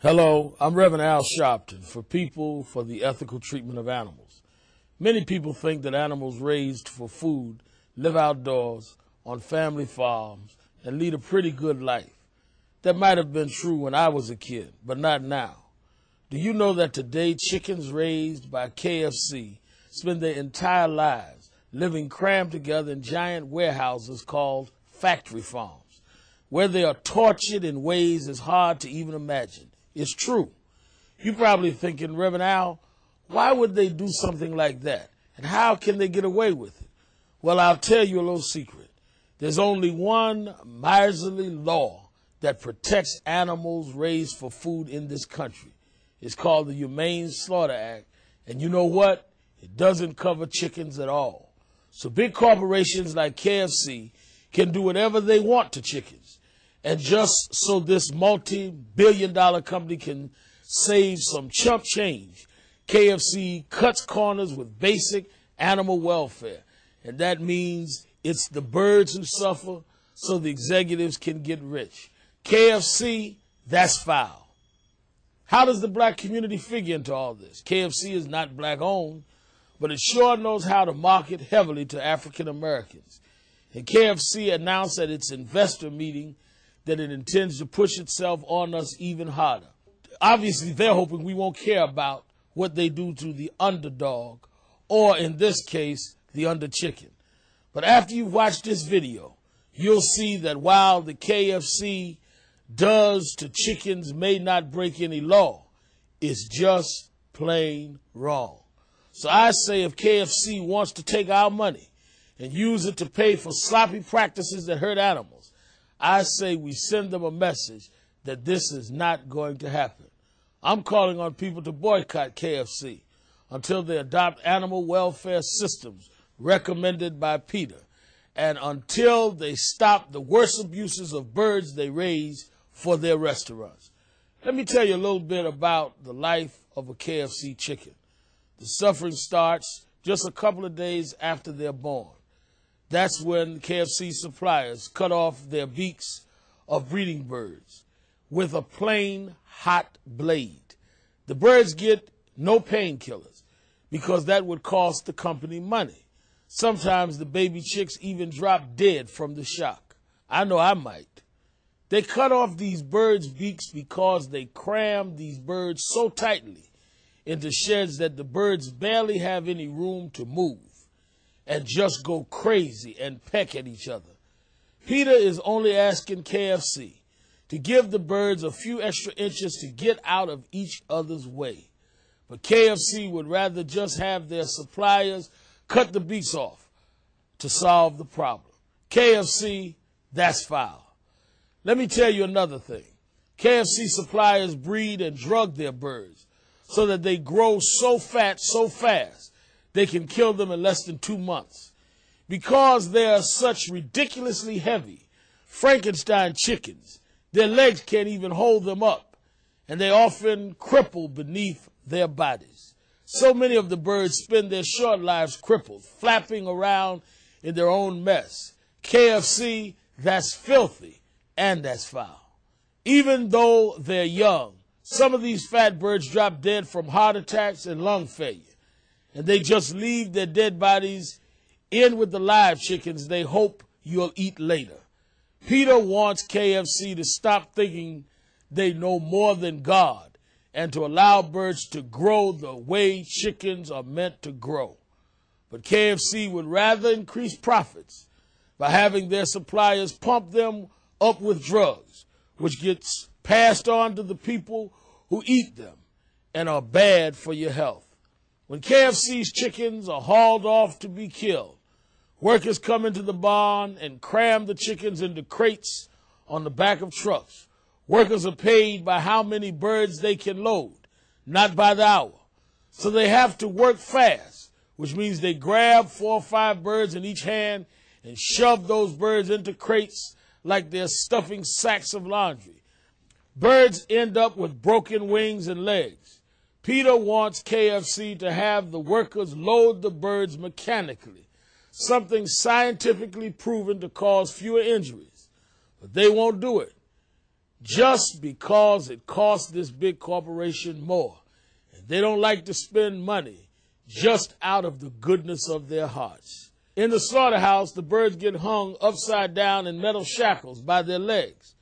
Hello, I'm Reverend Al Sharpton for People for the Ethical Treatment of Animals. Many people think that animals raised for food live outdoors on family farms and lead a pretty good life. That might have been true when I was a kid, but not now. Do you know that today chickens raised by KFC spend their entire lives living crammed together in giant warehouses called factory farms, where they are tortured in ways it's hard to even imagine? It's true. You're probably thinking, Reverend Al, why would they do something like that? And how can they get away with it? Well, I'll tell you a little secret. There's only one miserly law that protects animals raised for food in this country. It's called the Humane Slaughter Act. And you know what? It doesn't cover chickens at all. So big corporations like KFC can do whatever they want to chickens. And just so this multi-billion-dollar company can save some chump change, KFC cuts corners with basic animal welfare. And that means it's the birds who suffer so the executives can get rich. KFC, that's foul. How does the black community figure into all this? KFC is not black-owned, but it sure knows how to market heavily to African Americans. And KFC announced at its investor meeting that it intends to push itself on us even harder. Obviously, they're hoping we won't care about what they do to the underdog, or in this case, the under-chicken. But after you've watched this video, you'll see that while the KFC does to chickens may not break any law, it's just plain wrong. So I say if KFC wants to take our money and use it to pay for sloppy practices that hurt animals, I say we send them a message that this is not going to happen. I'm calling on people to boycott KFC until they adopt animal welfare systems recommended by PETA, and until they stop the worst abuses of birds they raise for their restaurants. Let me tell you a little bit about the life of a KFC chicken. The suffering starts just a couple of days after they're born. That's when KFC suppliers cut off their beaks of breeding birds with a plain hot blade. The birds get no painkillers because that would cost the company money. Sometimes the baby chicks even drop dead from the shock. I know I might. They cut off these birds' beaks because they cram these birds so tightly into sheds that the birds barely have any room to move and just go crazy and peck at each other. PETA is only asking KFC to give the birds a few extra inches to get out of each other's way. But KFC would rather just have their suppliers cut the beaks off to solve the problem. KFC, that's foul. Let me tell you another thing. KFC suppliers breed and drug their birds so that they grow so fat so fast they can kill them in less than 2 months. Because they are such ridiculously heavy Frankenstein chickens, their legs can't even hold them up, and they often cripple beneath their bodies. So many of the birds spend their short lives crippled, flapping around in their own mess. KFC, that's filthy, and that's foul. Even though they're young, some of these fat birds drop dead from heart attacks and lung failure, and they just leave their dead bodies in with the live chickens they hope you'll eat later. PETA wants KFC to stop thinking they know more than God and to allow birds to grow the way chickens are meant to grow. But KFC would rather increase profits by having their suppliers pump them up with drugs, which gets passed on to the people who eat them and are bad for your health. When KFC's chickens are hauled off to be killed, workers come into the barn and cram the chickens into crates on the back of trucks. Workers are paid by how many birds they can load, not by the hour. So they have to work fast, which means they grab 4 or 5 birds in each hand and shove those birds into crates like they're stuffing sacks of laundry. Birds end up with broken wings and legs. PETA wants KFC to have the workers load the birds mechanically, something scientifically proven to cause fewer injuries. But they won't do it. just because it costs this big corporation more. And they don't like to spend money just out of the goodness of their hearts. In the slaughterhouse, the birds get hung upside down in metal shackles by their legs.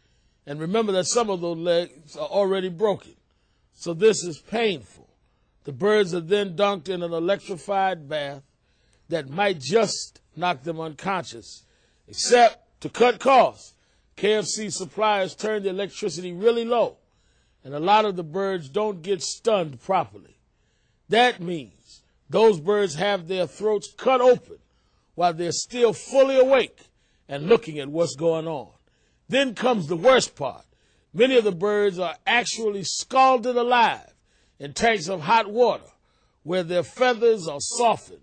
And remember that some of those legs are already broken. So this is painful. The birds are then dunked in an electrified bath that might just knock them unconscious. Except to cut costs, KFC suppliers turn the electricity really low, and a lot of the birds don't get stunned properly. That means those birds have their throats cut open while they're still fully awake and looking at what's going on. Then comes the worst part. Many of the birds are actually scalded alive in tanks of hot water where their feathers are softened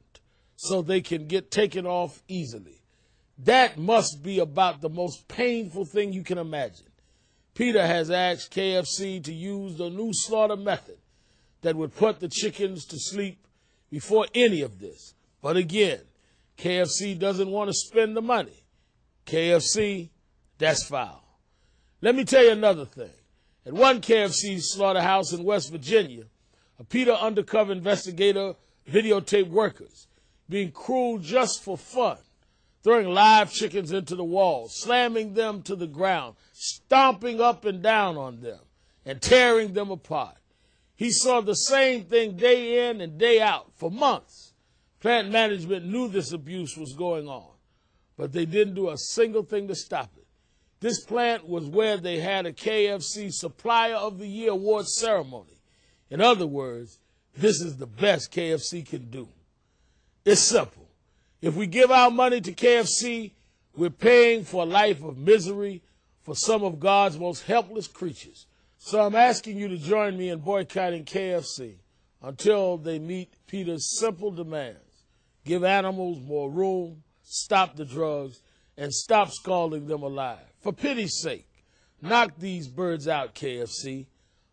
so they can get taken off easily. That must be about the most painful thing you can imagine. Peter has asked KFC to use the new slaughter method that would put the chickens to sleep before any of this. But again, KFC doesn't want to spend the money. KFC, that's foul. Let me tell you another thing. At one KFC slaughterhouse in West Virginia, a PETA undercover investigator videotaped workers being cruel just for fun, throwing live chickens into the walls, slamming them to the ground, stomping up and down on them, and tearing them apart. He saw the same thing day in and day out for months. Plant management knew this abuse was going on, but they didn't do a single thing to stop it. This plant was where they had a KFC Supplier of the Year award ceremony. In other words, this is the best KFC can do. It's simple. If we give our money to KFC, we're paying for a life of misery for some of God's most helpless creatures. So I'm asking you to join me in boycotting KFC until they meet Peter's simple demands. Give animals more room, stop the drugs, and stop scalding them alive. For pity's sake, knock these birds out, KFC.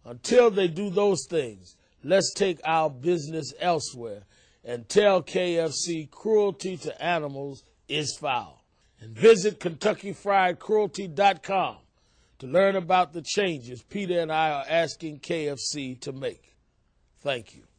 Until they do those things, let's take our business elsewhere and tell KFC cruelty to animals is foul. And visit KentuckyFriedCruelty.com to learn about the changes Peter and I are asking KFC to make. Thank you.